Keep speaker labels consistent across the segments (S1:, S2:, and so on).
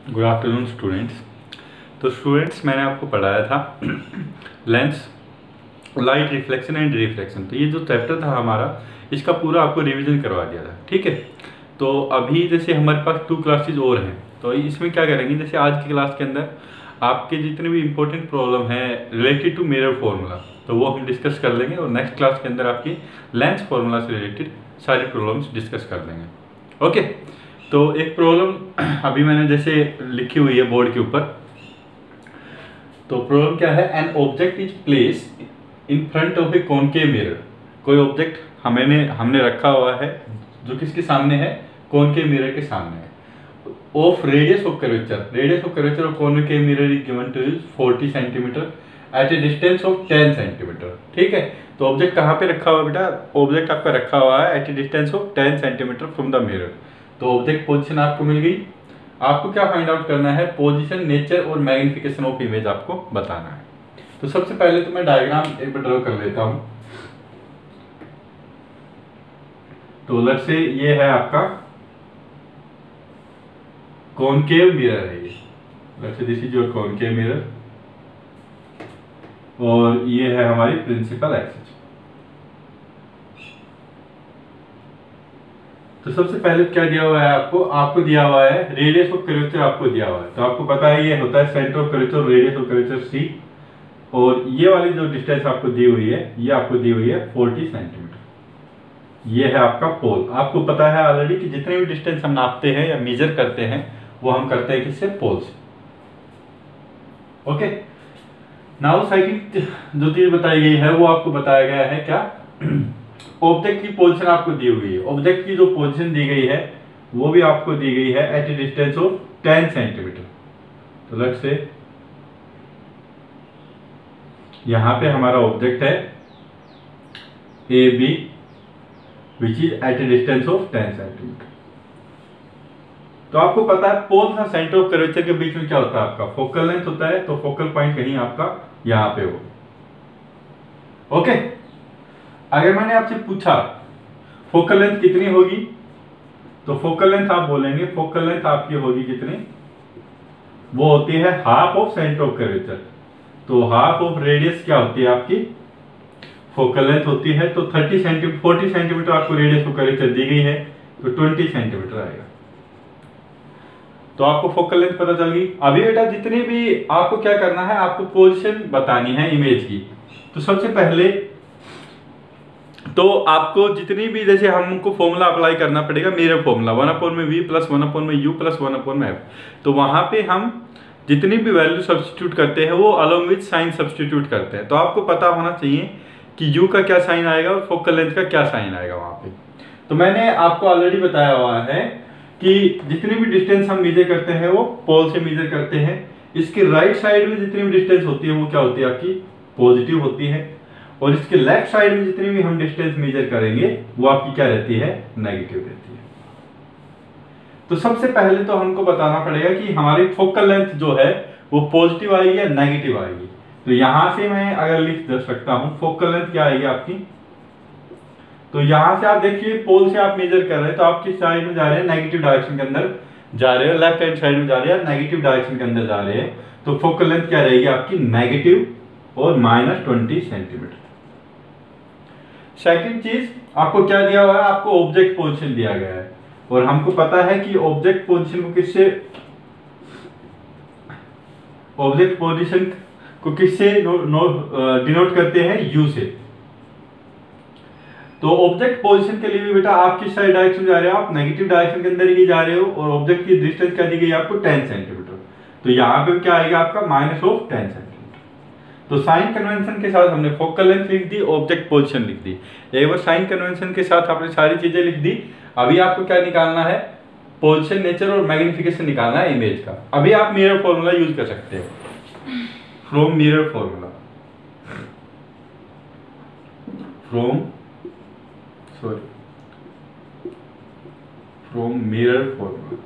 S1: Good afternoon students. तो students मैंने आपको पढ़ाया था lens, light reflection and reflection. तो ये जो चैप्टर था हमारा, इसका पूरा आपको रिवीजन करवा दिया था, ठीक है। तो अभी जैसे हमारे पास 2 क्लासेज और हैं, तो इसमें क्या करेंगे, जैसे आज की क्लास के अंदर आपके जितने भी इंपॉर्टेंट प्रॉब्लम है रिलेटेड टू मिरर फार्मूला, तो वो हम डिस्कस कर लेंगे। और नेक्स्ट क्लास के अंदर आपकी लेंस फार्मूला से रिलेटेड सारी प्रॉब्लम्स डिस्कस कर लेंगे, ओके। तो एक प्रॉब्लम अभी मैंने जैसे लिखी हुई है बोर्ड के ऊपर। तो प्रॉब्लम क्या है, an object is place in front of a concave mirror. कोई ऑब्जेक्ट हमने रखा हुआ है जो किसके सामने है, कॉनकेव मिरर के सामने है। Of radius of curvature of concave mirror is given to 40 centimetre at a distance of 10 centimetre, ठीक है। तो ऑब्जेक्ट कहाँ पे रखा हुआ है बेटा, ऑब्जेक्ट आपका रखा हुआ है at a distance of 10 centimetre from the mirror. तो ऑब्जेक्ट पोजीशन आपको मिल गई। आपको क्या फाइंड आउट करना है, पोजीशन, नेचर और मैग्निफिकेशन ऑफ इमेज आपको बताना है। तो सबसे पहले तो मैं डायग्राम एक बार ड्रॉ कर लेता हूं। तो लेट्स से ये है आपका कॉनकेव मिरर है, ये let's say this is your concave mirror, और ये है हमारी प्रिंसिपल एक्सिस। तो सबसे पहले क्या दिया हुआ है आपको दिया हुआ है रेडियस ऑफ कर्वेचर, आपको दिया हुआ है। तो आपको पता है ये होता है centre of curvature, radius of curvature c, और ये वाली जो डिस्टेंस आपको दी हुई है ये आपको दी हुई है 40 सेंटीमीटर। ये है आपका पोल। आपको पता है ऑलरेडी कि जितने भी डिस्टेंस हम नापते हैं या मेजर करते हैं वो हम करते हैं किससे, पोल से, ओके। नाउ सेकंड जो चीज बताई गई है वो आपको बताया गया है क्या, ऑब्जेक्ट की पोजीशन आपको दी हुई है। ऑब्जेक्ट की जो पोजीशन दी गई है वो भी आपको दी गई है at a distance of 10 centimetre. तो लेट्स से यहां पे हमारा ऑब्जेक्ट है A B which is at a distance of 10 centimetre. तो आपको पता है पोल और सेंटर ऑफ कर्वेचर के बीच में क्या होता है, आपका फोकल लेंथ होता है। तो फोकल पॉइंट कहीं आपका यहां पे हो, ओके। अगर मैंने आपसे पूछा फोकल लेंथ कितनी होगी, तो फोकल लेंथ आप बोलेंगे फोकल लेंथ आपकी होगी कितनी, वो होती है half of centre of curvature. तो हाफ ऑफ रेडियस क्या होती है आपकी, फोकल लेंथ होती है। तो 40 सेंटीमीटर आपको रेडियस ऑफ कर्वेचर दी गई है, तो 20 सेंटीमीटर आएगा। तो आपको फोकल लेंथ पता चल गई। अभी बेटा जितनी भी आपको क्या करना है, आपको पोजीशन बतानी है इमेज की। तो सबसे पहले तो आपको जितनी भी, जैसे हमको फॉर्मूला अप्लाई करना पड़ेगा mirror formula 1/v plus 1/u plus 1/f। तो वहां पे हम जितनी भी वैल्यू सब्स्टिट्यूट करते हैं वो अलोंग विद साइन सब्स्टिट्यूट करते हैं। तो आपको पता होना चाहिए कि u का क्या साइन आएगा और फोकल लेंथ का क्या साइन आएगा वहां पे। तो मैंने आपको ऑलरेडी बताया हुआ है कि जितनी भी डिस्टेंस हम मेजर करते हैं वो पोल से मेजर करते हैं। इसके राइट साइड में जितनी भी डिस्टेंस होती है वो क्या होती है, आपकी पॉजिटिव होती है, और इसके लेफ्ट साइड में जितनी भी हम डिस्टेंस मेजर करेंगे वो आपकी क्या रहती है, नेगेटिव रहती है। तो सबसे पहले तो हमको बताना पड़ेगा कि हमारी फोकल लेंथ जो है वो पॉजिटिव आएगी या नेगेटिव आएगी। तो यहां से मैं अगर लिख दे सकता हूं फोकल लेंथ क्या आएगी आपकी, तो यहां से आप देखिए पोल से आप मेजर कर रहे हैं, तो आप किस साइड में जा रहे हैं, नेगेटिव डायरेक्शन के अंदर जा रहे हो, लेफ्ट हैंड साइड में जा रहे हैं, नेगेटिव डायरेक्शन के अंदर जा रहे हैं। तो फोकल लेंथ क्या रहेगी आपकी, नेगेटिव और -20 सेंटीमीटर। सेकंड चीज आपको क्या दिया हुआ है, आपको ऑब्जेक्ट पोजीशन दिया गया है, और हमको पता है कि ऑब्जेक्ट पोजीशन को किससे डिनोट करते हैं, यू से। तो ऑब्जेक्ट पोजीशन के लिए भी बेटा आप किस साइड डायरेक्शन जा रहे हो, आप नेगेटिव डायरेक्शन के अंदर ही जा रहे हो, और ऑब्जेक्ट की डिस्टेंस क्या दी गई आपको, 10 सेंटीमीटर। तो यहाँ पे क्या आएगा आपका -10 सेंटीमीटर। तो साइन कन्वेंशन के साथ हमने फोकल लेंथ लिख दी, ऑब्जेक्ट पोजीशन लिख दी। एक बार साइन कन्वेंशन के साथ आपने सारी चीजें लिख दी। अभी आपको क्या निकालना है, पोजीशन, नेचर और मैग्निफिकेशन निकालना है इमेज का। अभी आप मिरर फॉर्मूला यूज कर सकते हो, from mirror formula, from mirror formula.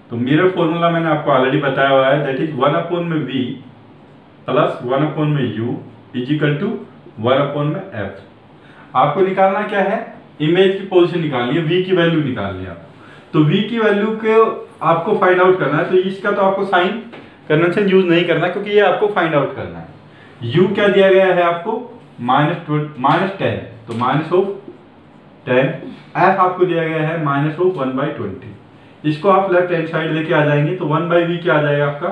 S1: तो मिरर फॉर्मूला मैंने आपको ऑलरेडी बताया हुआ है, that is 1/v plus 1/u is equal to 1/f। आपको निकालना क्या है, इमेज की पोजीशन निकालनी है, v की वैल्यू निकालनी है। तो v की वैल्यू को आपको फाइंड आउट करना है, तो इसका तो आपको साइन कन्वेंशन यूज नहीं करना क्योंकि ये आपको फाइंड आउट करना है। u क्या दिया गया है आपको -10, तो -10। f आपको दिया गया है -1/20। इसको आप लेफ्ट हैंड साइड लेके आ जाएंगे तो 1/v क्या आ जाएगा आपका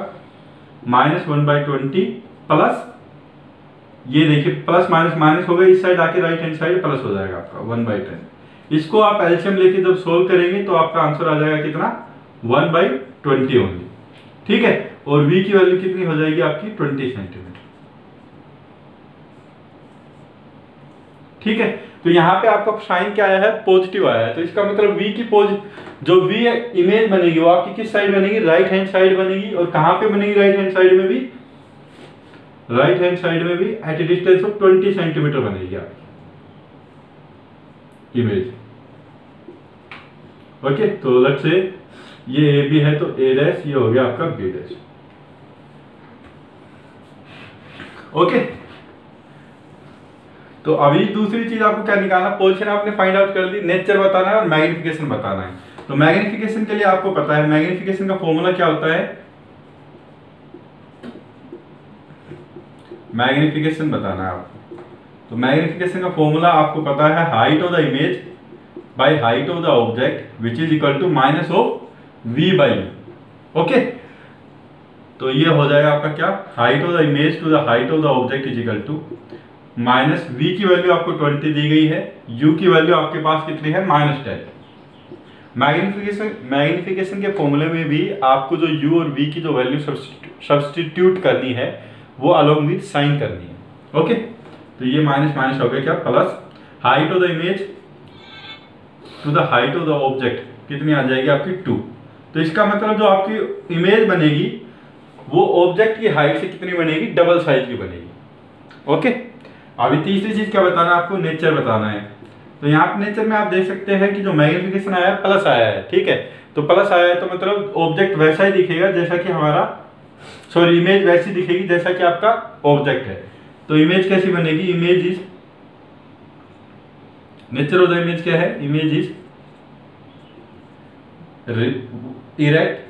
S1: -1/20 प्लस, ये देखिए प्लस माइनस माइनस होगा, इस साइड आके राइट हैंड साइड प्लस हो जाएगा आपका 1/10। इसको आप एलसीएम लेके जब सोल्व करेंगे तो आपका आंसर आ जाएगा कितना 1/20 ओनली। ठीक है, और v की वैल्यू कितनी हो जाएगी आपकी 20 सेंटीमीटर। ठीक है, तो यहाँ पे आपका साइन क्या आया है पॉजिटिव आया है, तो इसका मतलब v की जो v इमेज बनेगी वो आपकी किस साइड बनेगी राइट हैंड साइड बनेगी। और कहां पे बनेगी राइट हैंड साइड में भी, राइट हैंड साइड में भी at a distance of 20 centimetre बनेगी आपकी इमेज। ओके, तो लेट्स से ये ए बी है तो ए डैश, ये हो गया आपका बी डैश। ओके, तो अभी दूसरी चीज आपको क्या निकालना, पोजीशन आपने फाइंड आउट कर ली, नेचर बताना है और मैग्निफिकेशन बताना है। तो मैग्निफिकेशन के लिए आपको पता है मैग्निफिकेशन का फॉर्मूला क्या होता है, मैग्निफिकेशन बताना है आपको। तो मैग्निफिकेशन का फॉर्मूला आपको पता है height of the image by height of the object which is equal to minus of v by u। Okay, तो ये हो जाएगा आपका क्या, height of the image to the height of the object is equal to minus v की value आपको 20 दी गई है, u की वैल्यू आपके पास कितनी है -10। मैग्निफिकेशन के फॉर्मूले में भी आपको जो u और v की जो वैल्यू सब्स्टिट्यूट करनी है वो अलोंग विद साइन करनी है। ओके, तो ये माइनस माइनस हो गया क्या plus, height of the image to the height of the object कितनी आ जाएगी आपकी 2। तो इसका मतलब जो आपकी इमेज बनेगी वो ऑब्जेक्ट की हाइट से कितनी बनेगी, डबल साइज की बनेगी। ओके, अभी तीसरी चीज क्या बताना है आपको, नेचर बताना है। तो यहाँ पे नेचर में आप देख सकते हैं कि जो मैग्निफिकेशन आया है प्लस आया है। ठीक है, तो प्लस आया है तो मतलब ऑब्जेक्ट वैसा ही दिखेगा जैसा कि हमारा, सॉरी इमेज वैसी दिखेगी जैसा कि आपका ऑब्जेक्ट है। तो इमेज कैसी बनेगी, image is, nature of the image क्या है, इमेज इज इरेक्ट।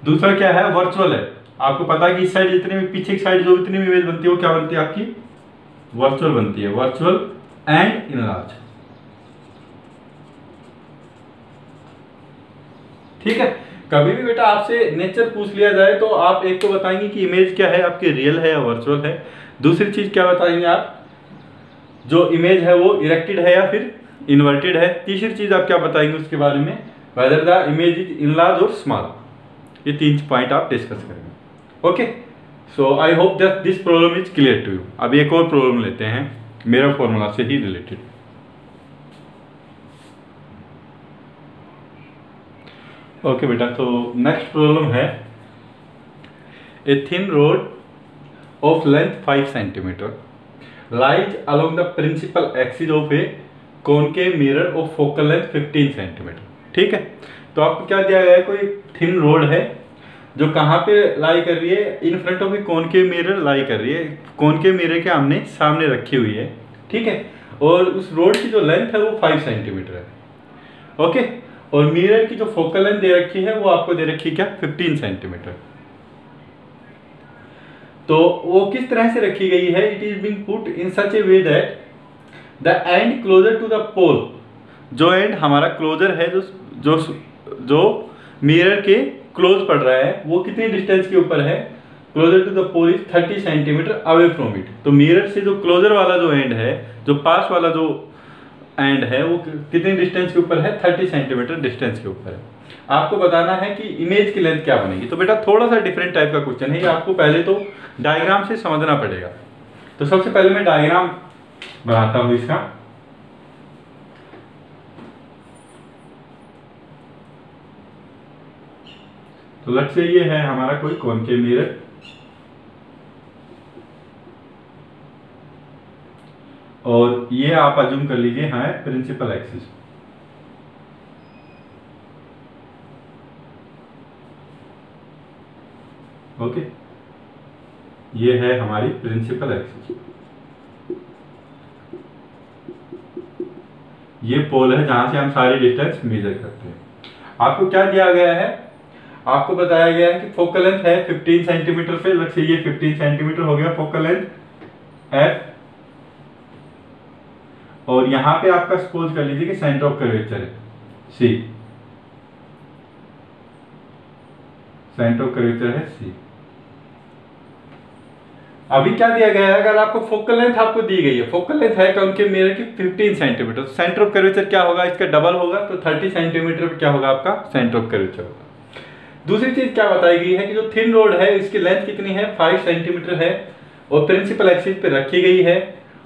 S1: दूसरा क्या है वर्चुअल है, आपको पता है कि इस साइड जितनी भी पीछे की साइड जो इतनी भी इमेज बनती है वो क्या बनती है आपकी वर्चुअल बनती है, वर्चुअल एंड इनलार्ज। ठीक है, कभी भी बेटा आपसे नेचर पूछ लिया जाए तो आप एक तो बताएंगे कि इमेज क्या है आपकी रियल है या वर्चुअल है, दूसरी चीज क्या बताएंगे आप जो इमेज है वो इरेक्टेड है या फिर इन्वर्टेड है, तीसरी चीज आप क्या बताएंगे उसके बारे में whether the image is enlarge और स्मॉल। ये तीन पॉइंट आप डिस्कस करेंगे। Okay, so I hope that this problem is clear to you. अब एक और प्रॉब्लम लेते हैं मेरा फॉर्मूला से ही रिलेटेड। ओके बेटा, तो नेक्स्ट प्रॉब्लम है a thin rod of length 5 centimetre lies along the principal axis of a concave mirror of focal length 15 centimetre. ठीक है, तो आपको क्या दिया गया है, कोई थिन रोड है जो कहाँ पे लाई कर रही है, in front of a concave mirror lie कर रही है, कॉनकेव मिरर के आमने सामने रखी हुई है। ठीक है, और उस रोड की जो लेंथ है वो 5 सेंटीमीटर है। ओके, और मिरर की जो फोकल लेंथ दे रखी है वो आपको दे रखी है क्या 15 सेंटीमीटर। तो वो किस तरह से रखी गई है, it is being put in such a way that the end closer to the pole, जो एंड हमारा क्लोजर है जो मिरर के क्लोज पड़ रहा है वो कितनी डिस्टेंस के ऊपर है, closer to the pole is 30 centimetre away from it. तो मिरर से जो क्लोजर वाला जो एंड है, जो पास वाला जो एंड है वो कितनी डिस्टेंस के ऊपर है, 30 सेंटीमीटर डिस्टेंस के ऊपर है। आपको बताना है कि इमेज की लेंथ क्या बनेगी। तो बेटा थोड़ा सा डिफरेंट टाइप का क्वेश्चन है, ये आपको पहले तो डायग्राम से समझना पड़ेगा। तो सबसे पहले मैं डायग्राम बनाता हूं इसका। तो लेट्स से ये है हमारा कोई कॉनकेव मिरर, और ये आप अज्यूम कर लीजिए है प्रिंसिपल एक्सिस। ओके, ये है हमारी प्रिंसिपल एक्सिस, ये पोल है जहां से हम सारी डिस्टेंस मेजर करते हैं। आपको क्या दिया गया है, आपको बताया गया है कि फोकल लेंथ है 15 सेंटीमीटर पे, लग से ये 15 सेंटीमीटर हो गया फोकल लेंथ एफ, और यहां पे आपका सपोज कर लीजिए कि सेंटर ऑफ कर्वेचर है सी, सेंटर ऑफ कर्वेचर है सी। अभी क्या दिया गया है, अगर आपको फोकल लेंथ आपको दी गई है, फोकल लेंथ है कॉनकेव मिरर की 15 सेंटीमीटर, सेंटर ऑफ कर्वेचर क्या होगा, इसका डबल होगा, तो 30 सेंटीमीटर पे क्या होगा आपका सेंटर ऑफ कर्वेचर होगा। दूसरी चीज क्या बताई गई है कि जो थिन रोड है इसकी लेंथ कितनी है 5 सेंटीमीटर है और प्रिंसिपल एक्सिस पे रखी गई है।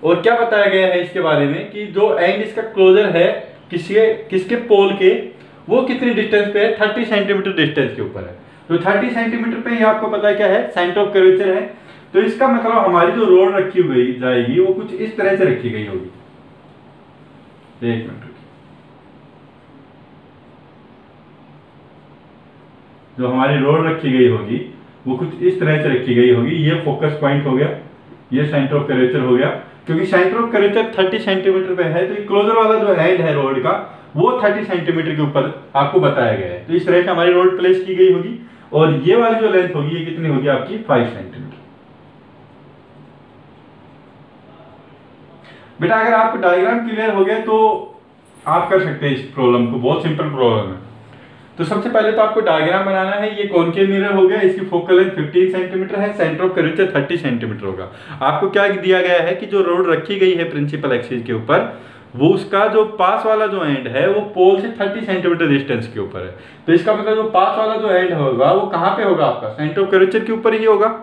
S1: और क्या बताया गया है इसके बारे में कि जो एंड इसका क्लोजर है किसके पोल के, वो कितनी डिस्टेंस पे है, 30 सेंटीमीटर डिस्टेंस के ऊपर है। तो 30 सेंटीमीटर पे ही आपको पता है क्या है, सेंटर ऑफ कर्वेचर है। तो इसका मतलब हमारी जो रोड रखी हुई जाएगी वो कुछ इस तरह से रखी गई होगी। एक मिनट, जो हमारी रोड रखी गई होगी वो कुछ इस तरह से रखी गई होगी। ये फोकस पॉइंट हो गया, ये सेंटर ऑफ कर्वेचर हो गया। क्योंकि सेंटर ऑफ कर्वेचर 30 सेंटीमीटर पे है तो ये क्लोजर वाला जो एंड है रोड का वो 30 सेंटीमीटर के ऊपर आपको बताया गया है। तो इस तरह से हमारी रोड प्लेस की गई होगी और ये वाली जो लेंथ होगी ये कितनी होगी आपकी 5 सेंटीमीटर। बेटा अगर आपको डायग्राम क्लियर हो गया तो आप कर सकते हैं इस प्रॉब्लम को, बहुत सिंपल प्रॉब्लम है। तो सबसे पहले तो आपको डायग्राम बनाना है। ये कॉनकेव मिरर हो गया, इसकी फोकल लेंथ 15 सेंटीमीटर है, सेंटर ऑफ कर्वेचर 30 सेंटीमीटर होगा। आपको क्या दिया गया है कि जो रोड रखी गई है प्रिंसिपल एक्सिस के ऊपर, वो उसका जो पास वाला जो एंड है वो पोल से 30 सेंटीमीटर डिस्टेंस के ऊपर है। तो इसका मतलब जो पास वाला जो एंड होगा वो कहां पे होगा आपका, सेंटर ऑफ कर्वेचर के ऊपर ही होगा।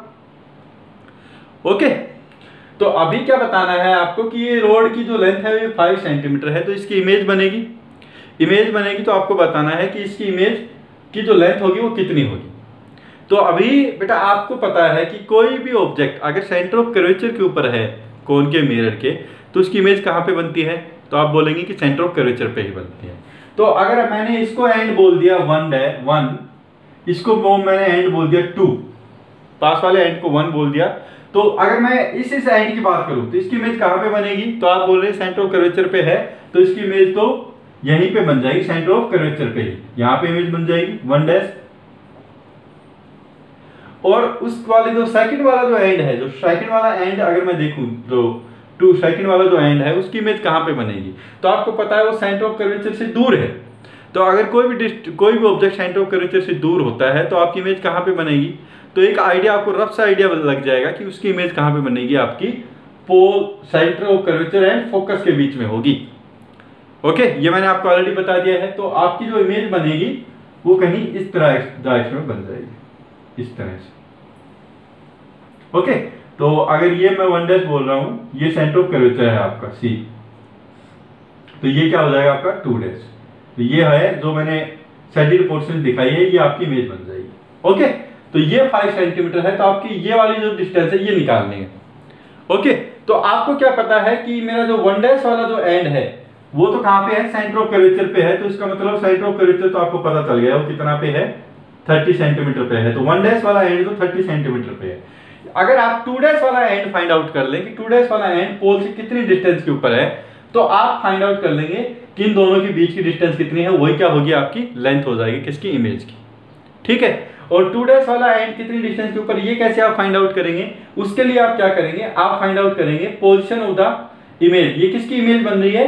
S1: ओके, तो अभी क्या बताना है आपको कि ये रोड की जो लेंथ है वो 5 सेंटीमीटर है, तो इसकी इमेज बनेगी। इमेज बनेगी तो आपको बताना है कि इसकी इमेज की जो लेंथ होगी वो कितनी होगी। तो अभी बेटा आपको पता है कि कोई भी ऑब्जेक्ट अगर सेंटर ऑफ कर्वेचर के ऊपर है कॉनकेव मिरर के, तो उसकी इमेज कहाँ पे बनती है, तो आप बोलेंगे कि सेंटर ऑफ कर्वेचर पे ही बनती है। तो अगर मैंने इसको एंड बोल दिया 1, इसको मैंने एंड बोल दिया 2, पास वाले एंड को 1 बोल दिया, तो अगर मैं इस एंड की बात करूं तो इसकी इमेज कहां पे बनेगी, तो आप बोल रहे हैं सेंटर ऑफ कर्वेचर पे है, तो इसकी इमेज तो यहीं पे बन जाएगी, सेंटर ऑफ कर्वेचर पे ही, यहां पे इमेज बन जाएगी 1 और उस वाले जो सेकंड वाला जो एंड है, जो सेकंड वाला एंड अगर मैं देखूं तो 2 सेकंड वाला जो एंड है उसकी इमेज कहां पे बनेगी, तो आपको पता है वो सेंटर ऑफ कर्वेचर से दूर है। तो अगर कोई भी ऑब्जेक्ट सेंटर ऑफ कर्वेचर से दूर होता है तो आपकी इमेज कहां पे बनेगी, तो एक आइडिया आपको रफ सा आइडिया लग जाएगा कि उसकी इमेज कहां पे बनेगी, आपकी pole centre of curvature and focus के बीच में होगी। ओके, ये मैंने आपको ऑलरेडी बता दिया है। तो आपकी जो इमेज बनेगी वो कहीं इस तरह डायरेक्शन में बन जाएगी, इस तरह से। ओके, तो अगर ये मैं 1 बोल रहा हूं, ये सेंटर ऑफ कर्वेचर है आपका सी, तो ये क्या हो जाएगा आपका 2। तो ये है जो मैंने शेडेड पोर्शन दिखाई है, ये आपकी इमेज बन जाएगी। ओके, तो ये 5 सेंटीमीटर है, तो आपकी ये वाली जो डिस्टेंस है ये निकालनी है। ओके, तो आपको क्या पता है कि मेरा जो 1 वाला जो एंड है वो तो कहां पे है, सेंटर ऑफ कर्वेचर पे है। तो इसका मतलब सेंटर ऑफ कर्वेचर तो आपको पता चल गया वो कितना पे है, 30 सेंटीमीटर पे है। तो 1 वाला एंड तो 30 सेंटीमीटर पे है। अगर आप 2 वाला एंड फाइंड आउट कर लें कि 2 वाला एंड पोल से कितनी डिस्टेंस के ऊपर है, तो आप फाइंड आउट कर लेंगे कि इन दोनों के बीच की डिस्टेंस कितनी है, वही क्या होगी आपकी लेंथ हो जाएगी किसकी, इमेज की। ठीक है, और 2 वाला एंड कितनी डिस्टेंस के ऊपर, ये कैसे आप फाइंड आउट करेंगे, उसके लिए आप क्या करेंगे, आप फाइंड आउट करेंगे पोजीशन ऑफ द इमेज। ये किसकी इमेज बन रही है,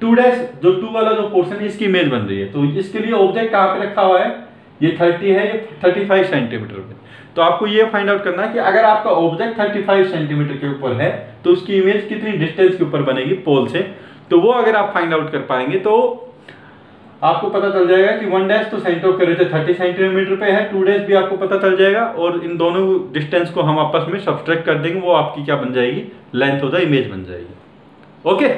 S1: 2 जो 2 वाला जो पोर्शन है इसकी इमेज बन रही है। तो इसके लिए ऑब्जेक्ट कहां पे रखा हुआ है, ये 30 है, ये 35 सेंटीमीटर पे। तो आपको ये फाइंड आउट करना है कि अगर आपका ऑब्जेक्ट 35 सेंटीमीटर के ऊपर है तो उसकी इमेज कितनी डिस्टेंस के ऊपर बनेगी पोल से। तो वो अगर आप फाइंड आउट कर पाएंगे तो आपको पता चल जाएगा कि 1 तो सेंटर ऑफ कर्वेचर 30 सेंटीमीटर पे है, 2 भी आपको पता चल जाएगा, और इन दोनों डिस्टेंस को हम आपस में सब्ट्रैक्ट कर देंगे, वो आपकी क्या बन जाएगी, लेंथ ऑफ द इमेज बन जाएगी। ओके,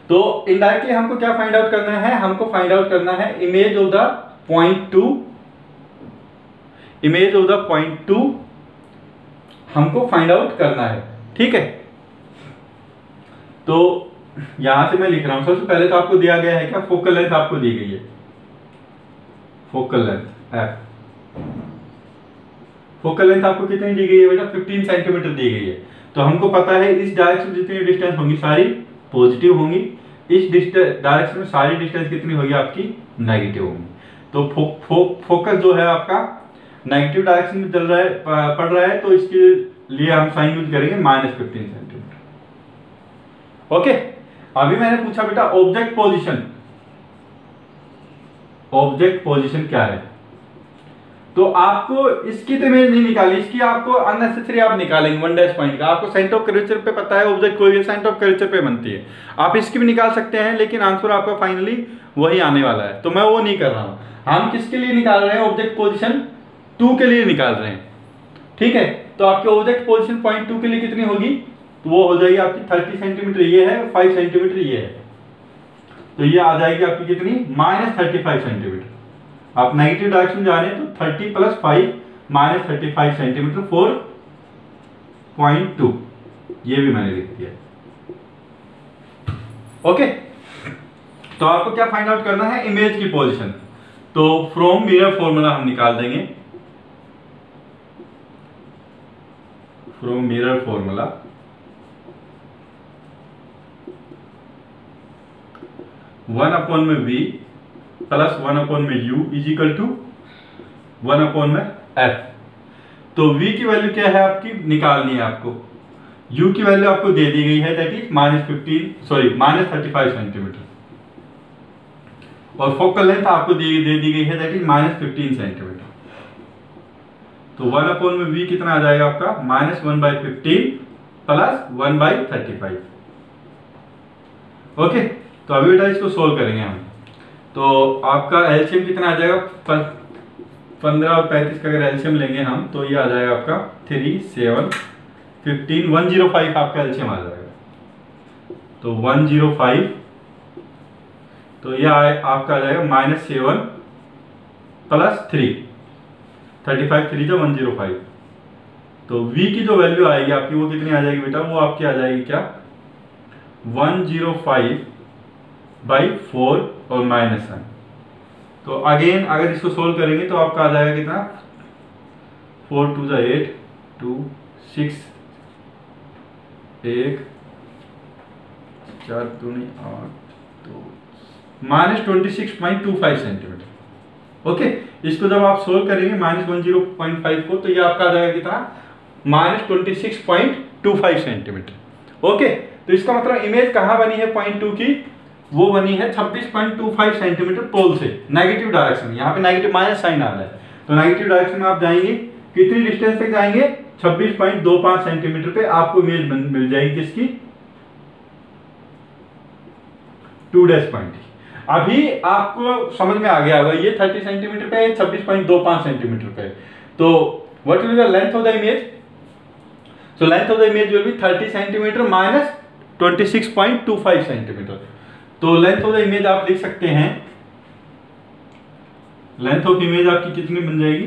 S1: तो इनडायरेक्टली हमको क्या फाइंड आउट करना है, हमको फाइंड आउट करना है image of the point 2, image of the point 2 हमको फाइंड आउट करना है। ठीक है, तो यहां से मैं लिख रहा हूं, सबसे पहले तो आपको दिया गया है क्या, फोकल लेंथ आपको दी गई है, focal length F. Focal length आपको कितनी दी गई है बेटा, 15 सेंटीमीटर दी गई है। तो हमको पता है इस डायरेक्शन जितनी डिस्टेंस होंगी सारी पॉजिटिव होंगी, इस डायरेक्शन में सारी डिस्टेंस कितनी होगी आपकी, नेगेटिव होगी। तो फोकस जो है आपका नेगेटिव डायरेक्शन में चल रहा है, पड़ रहा है, तो इसके लिए हम साइन यूज करेंगे -15 सेंटीमीटर। ओके, अभी मैंने पूछा बेटा ऑब्जेक्ट पोजीशन, ऑब्जेक्ट पोजीशन क्या है? तो आपको इसकी तो इमेज नहीं निकाली, इसकी आपको अननेसेसरी आप निकालेंगे 1 पॉइंट का। आपको सेंटर ऑफ कर्वेचर पे पता है ऑब्जेक्ट कोई भी सेंटर ऑफ कर्वेचर पे बनती है, आप इसकी भी निकाल सकते हैं, लेकिन आंसर आपका फाइनली वही आने वाला है, तो मैं वो नहीं कर रहा हूं। हम किसके लिए निकाल रहे हैं? ऑब्जेक्ट पोजीशन 2 के लिए निकाल रहे हैं, ठीक है। तो आपके ऑब्जेक्ट पोजीशन पॉइंट 2 के लिए कितनी होगी? तो वो हो जाएगी आपकी 30 सेंटीमीटर ये है, 5 सेंटीमीटर ये है, तो ये आ जाएगी आपकी कितनी, -35 सेंटीमीटर। आप नेगेटिव डायरेक्शन जा रहे हैं तो 30 + 5 -35 सेंटीमीटर 4.2, ये भी मैंने लिख दिया। ओके, तो आपको क्या फाइंड आउट करना है? इमेज की पोजीशन। तो फ्रॉम मिरर फॉर्मूला हम निकाल देंगे, from mirror formula 1/v + 1/u = 1/f। तो v की वैल्यू क्या है आपकी, निकालनी है आपको। u की वैल्यू आपको दे दी गई है, दैट इज -35 सेंटीमीटर, और फोकल लेंथ आपको दे दी गई है, दैट इज -15 सेंटीमीटर। तो 1/v कितना आ जाएगा आपका, -1/15 + 1/35। ओके, तो अभी बेटा इसको सोल्व करेंगे हम। तो आपका एलसीएम कितना आ जाएगा, 15 और 35 का अगर एलसीएम लेंगे हम, तो ये आ जाएगा आपका 3, 7, 15, 105 आपका एलसीएम आ जाएगा। तो 105, तो ये आपका आ जाएगा -7 + 3, 35 3 जो 105। तो v की जो वैल्यू आएगी आपकी वो कितनी आ जाएगी बेटा, वो आपकी आ जाएगी क्या, 105/4 और -1। तो अगेन अगर इसको सोल्व करेंगे तो आपका आ जाएगा कितना, 4 2 8 2 6 1 4 2 8 2 -26.25 सेंटीमीटर। ओके, इसको जब आप सोल्व करेंगे -10.5 को, तो ये आपका आ जाएगा कितना, -26.25 सेंटीमीटर। ओके, तो इसका मतलब इमेज कहां बनी है पॉइंट 2 की, वो बनी है 26.25 सेंटीमीटर पोल से, नेगेटिव डायरेक्शन में। यहाँ पे नेगेटिव माइनस साइन आ रहा है, तो नेगेटिव डायरेक्शन में आप जाएंगे, कितनी डिस्टेंस तक जाएंगे, 26.25 सेंटीमीटर पे आपको इमेज मिल जाएगी किसकी, 2' पॉइंट। अभी आपको समझ में आ गया होगा, ये 30 सेंटीमीटर पे है, 26.25 सेंटीमीटर पे। तो what will be the length of the image? So length of the image will be 30 centimetre -26.25 centimetre. तो लेंथ ऑफ द इमेज आप लिख सकते हैं, लेंथ ऑफ इमेज आपकी कितनी बन जाएगी,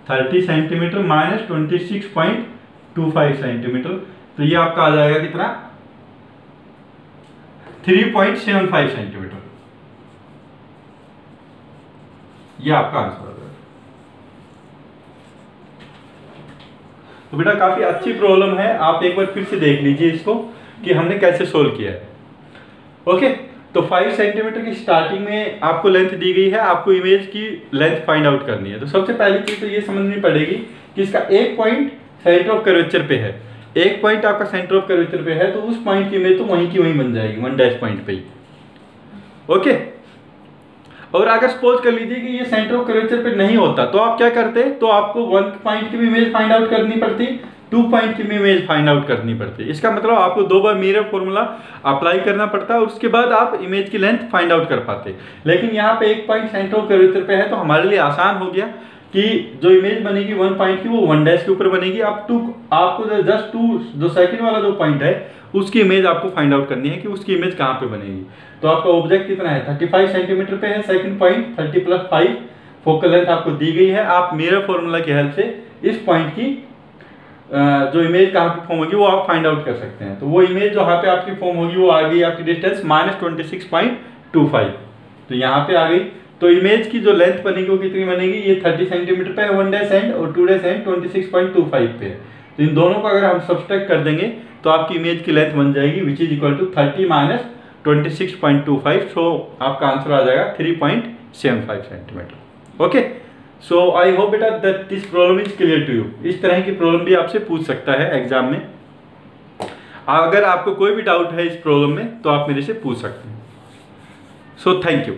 S1: 30 सेंटीमीटर -26.25 सेंटीमीटर। तो ये आपका आ जाएगा कितना, 3.75 सेंटीमीटर। ये आपका आंसर आ जाएगा। तो बेटा काफी अच्छी प्रॉब्लम है, आप एक बार फिर से देख लीजिए इसको कि हमने कैसे सोल्व किया है। ओके, तो 5 सेंटीमीटर की स्टार्टिंग में आपको लेंथ दी गई है, आपको इमेज की लेंथ फाइंड आउट करनी है। तो सबसे पहली चीज तो ये समझनी पड़ेगी कि इसका एक पॉइंट सेंटर ऑफ कर्वेचर पे है, एक पॉइंट आपका सेंटर ऑफ कर्वेचर पे है, तो उस पॉइंट की इमेज तो वहीं की वहीं बन जाएगी, 1' पॉइंट पे ही। ओके, और अगर सपोज कर लीजिए कि ये सेंटर ऑफ कर्वेचर पे नहीं होता, तो आप क्या करते, तो आपको 1 पॉइंट की भी इमेज फाइंड आउट करनी पड़ती, 2 पॉइंट की भी इमेज फाइंड आउट करनी पड़ती। इसका मतलब आपको 2 बार मिरर फॉर्मूला अप्लाई करना पड़ता है, उसके बाद आप इमेज की लेंथ फाइंड आउट कर पाते। लेकिन यहाँ पे एक पॉइंट सेंटर ऑफ कर्वेचर पे है, तो हमारे लिए आसान हो गया कि जो इमेज बनेगी 1 पॉइंट की, वो 1' के ऊपर बनेगी। आपको जस्ट 2 जो सेकंड वाला जो पॉइंट है, उसकी इमेज आपको फाइंड आउट करनी है कि उसकी इमेज कहाँ पे बनेगी। तो आपका ऑब्जेक्ट कितना है, 35 सेंटीमीटर पे है, सेकंड पॉइंट 30 + 5 फोकल लेंथ आपको दी गई है। आप मिरर फॉर्मूला की हेल्प से इस पॉइंट की जो इमेज कहाँ पे फॉर्म होगी वो आप फाइंड आउट कर सकते हैं। तो वो इमेज जहाँ पे आपकी फॉर्म होगी वो आ गई आपकी डिस्टेंस -26.25, तो यहाँ पे आ गई। तो इमेज की जो लेंथ बनेगी वो कितनी बनेगी, ये 30 सेंटीमीटर पे है 1' एंड, और 2' एंड 26.25 पे है। तो इन दोनों को अगर हम सब्सट्रैक्ट कर देंगे तो आपकी इमेज की लेंथ बन जाएगी which is equal to 30 minus 26.25। So आपका आंसर आ जाएगा 3.75 centimetre. Okay, so I hope बेटा that this problem is clear to you. इस तरह की प्रॉब्लम भी आपसे पूछ सकता है एग्जाम में। अगर आपको कोई भी डाउट है इस प्रॉब्लम में तो आप मेरे से पूछ सकते हैं। So thank you.